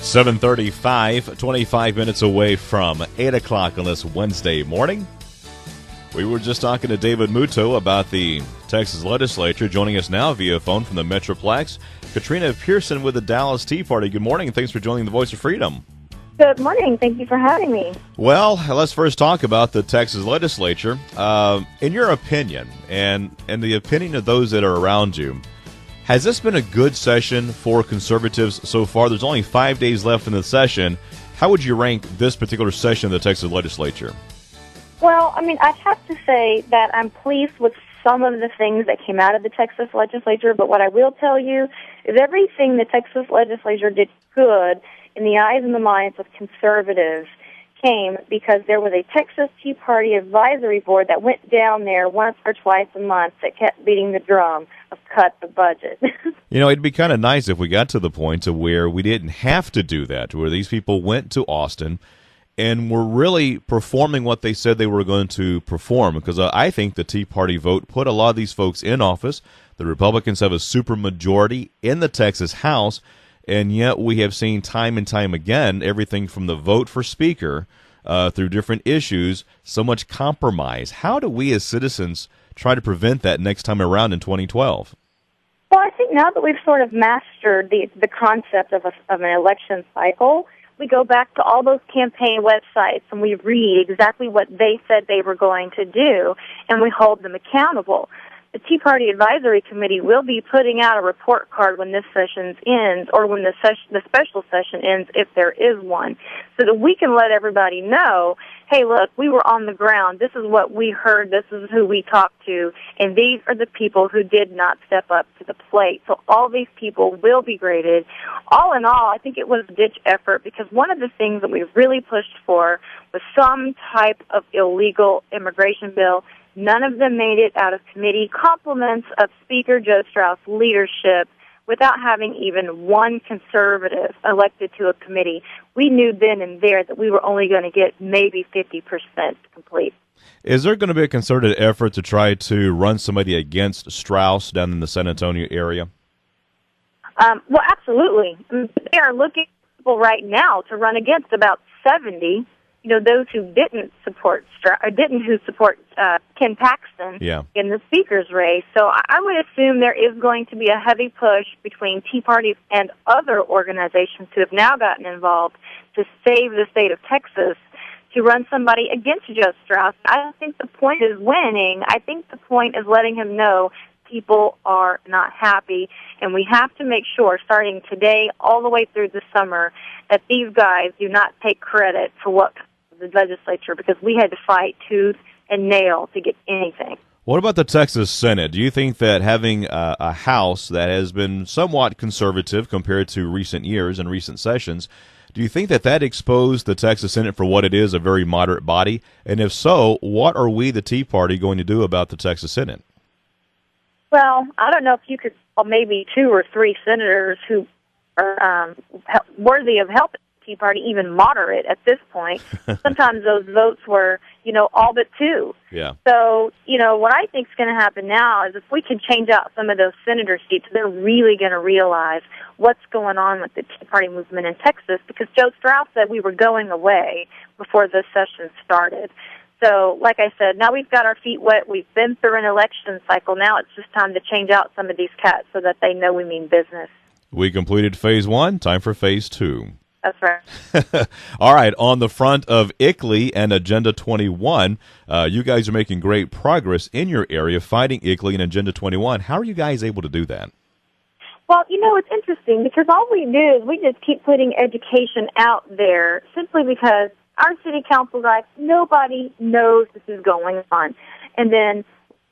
7:35, 25 minutes away from 8 o'clock on this Wednesday morning. We were just talking to David Muto about the Texas legislature. Joining us now via phone from the Metroplex, Katrina Pierson with the Dallas Tea Party. Good morning, and thanks for joining the Voice of Freedom. Good morning. Thank you for having me. Well, let's first talk about the Texas legislature. In your opinion, and the opinion of those that are around you, has this been a good session for conservatives so far? There's only 5 days left in the session. How would you rank this particular session of the Texas legislature? Well, I'd have to say that I'm pleased with some of the things that came out of the Texas legislature, but what I will tell you is everything the Texas legislature did good in the eyes and the minds of conservatives came because there was a Texas Tea Party advisory board that went down there once or twice a month that kept beating the drum of cut the budget. You know, it'd be kind of nice if we got to the point to where we didn't have to do that, where these people went to Austin and were really performing what they said they were going to perform, because I think the Tea Party vote put a lot of these folks in office. The Republicans have a supermajority in the Texas House, and yet we have seen time and time again, everything from the vote for Speaker through different issues, so much compromise. How do we as citizens try to prevent that next time around in 2012? Well, I think now that we've sort of mastered the concept of an election cycle, we go back to all those campaign websites and we read exactly what they said they were going to do, and we hold them accountable. The Tea Party Advisory Committee will be putting out a report card when this session ends, or when the special session ends, if there is one, so that we can let everybody know, hey, look, we were on the ground. This is what we heard. This is who we talked to. And these are the people who did not step up to the plate. So all these people will be graded. All in all, I think it was a ditch effort, because one of the things that we really pushed for was some type of illegal immigration bill. None of them made it out of committee. Compliments of Speaker Joe Straus' leadership without having even one conservative elected to a committee. We knew then and there that we were only going to get maybe 50% complete. Is there going to be a concerted effort to try to run somebody against Straus down in the San Antonio area? Well, absolutely. They are looking for people right now to run against about 70. Those who didn't support Ken Paxton in the speaker's race. So I would assume there is going to be a heavy push between Tea Parties and other organizations who have now gotten involved to save the state of Texas to run somebody against Joe Straus. I don't think the point is winning. I think the point is letting him know people are not happy, and we have to make sure, starting today all the way through the summer, that these guys do not take credit for what the legislature, because we had to fight tooth and nail to get anything. What about the Texas Senate? Do you think that having a House that has been somewhat conservative compared to recent years and recent sessions, do you think that exposed the Texas Senate for what it is, a very moderate body? And if so, what are we, the Tea Party, going to do about the Texas Senate? Well, I don't know if you could call maybe 2 or 3 senators who are worthy of helping Tea Party even moderate at this point. Sometimes those votes were, all but 2. Yeah. So, what I think is going to happen now is if we can change out some of those senator seats, they're really going to realize what's going on with the Tea Party movement in Texas, because Joe Straus said we were going away before this session started. So, like I said, now we've got our feet wet. We've been through an election cycle. Now it's just time to change out some of these cats so that they know we mean business. We completed Phase 1. Time for Phase 2. That's right. All right, on the front of ICLEI and Agenda 21, you guys are making great progress in your area fighting ICLEI and Agenda 21. How are you guys able to do that? Well, it's interesting because all we do is we just keep putting education out there simply because our city council guys, nobody knows this is going on. And then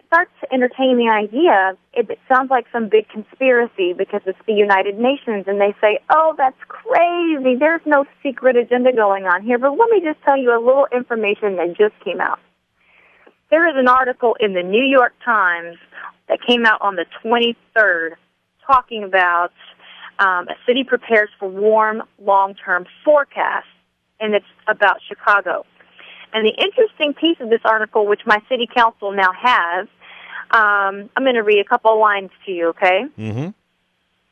starts to entertain the idea, it sounds like some big conspiracy because it's the United Nations, and they say, oh, that's crazy, there's no secret agenda going on here. But let me just tell you a little information that just came out. There is an article in the New York Times that came out on the 23rd talking about a city prepares for warm long-term forecast, and it's about Chicago. And the interesting piece of this article, which my city council now has, I'm going to read a couple of lines to you, okay? Mm-hmm.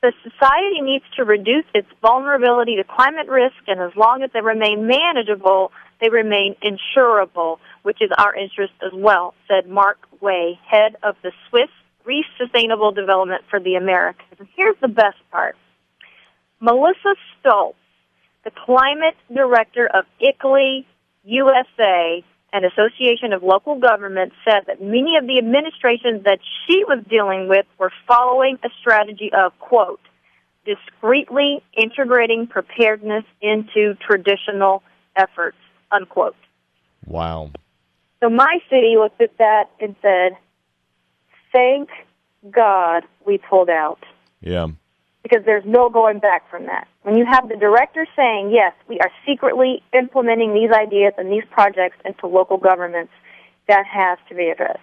The society needs to reduce its vulnerability to climate risk, and as long as they remain manageable, they remain insurable, which is our interest as well, said Mark Way, head of the Swiss Reef Sustainable Development for the Americas. And here's the best part. Melissa Stoltz, the climate director of ICLEI USA, an association of local governments, said that many of the administrations that she was dealing with were following a strategy of, quote, discreetly integrating preparedness into traditional efforts, unquote. Wow. So my city looked at that and said, thank God we pulled out. Yeah. Because there's no going back from that. When you have the director saying, yes, we are secretly implementing these ideas and these projects into local governments, that has to be addressed.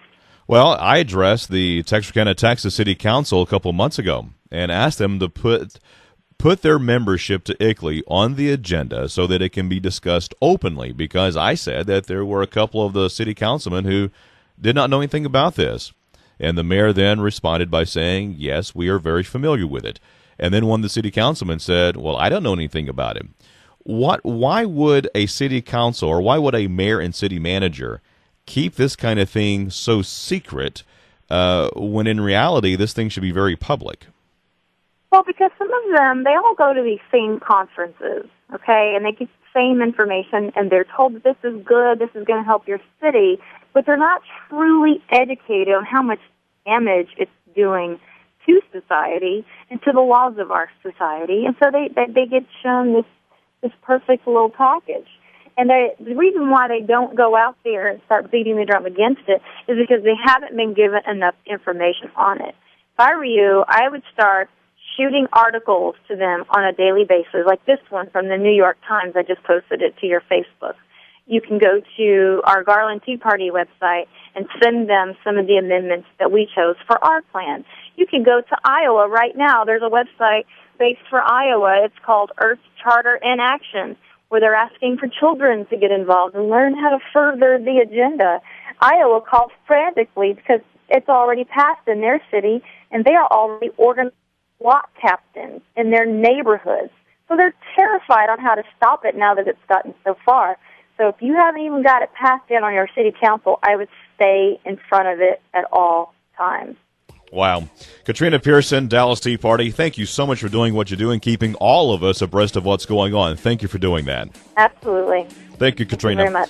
Well, I addressed the Texarkana, Texas City Council a couple of months ago and asked them to put their membership to ICLEI on the agenda so that it can be discussed openly, because I said that there were a couple of the city councilmen who did not know anything about this. And the mayor then responded by saying, yes, we are very familiar with it. And then one of the city councilmen said, well, I don't know anything about it. Why would a city council, or why would a mayor and city manager keep this kind of thing so secret when in reality this thing should be very public? Well, because some of them, they all go to these same conferences, okay, and they get the same information, and they're told that this is good, this is going to help your city, but they're not truly educated on how much damage it's doing to society and to the laws of our society, and so they get shown this perfect little package. And the reason why they don't go out there and start beating the drum against it is because they haven't been given enough information on it. If I were you, I would start shooting articles to them on a daily basis, like this one from the New York Times. I just posted it to your Facebook. You can go to our Garland Tea Party website and send them some of the amendments that we chose for our plan. You can go to Iowa right now. There's a website based for Iowa. It's called Earth Charter in Action, where they're asking for children to get involved and learn how to further the agenda. Iowa calls frantically because it's already passed in their city, and they are already organizing SWAT captains in their neighborhoods. So they're terrified on how to stop it now that it's gotten so far. So if you haven't even got it passed in on your city council, I would stay in front of it at all times. Wow. Katrina Pierson, Dallas Tea Party, thank you so much for doing what you do and keeping all of us abreast of what's going on. Thank you for doing that. Absolutely. Thank you, Katrina. Thank you very much.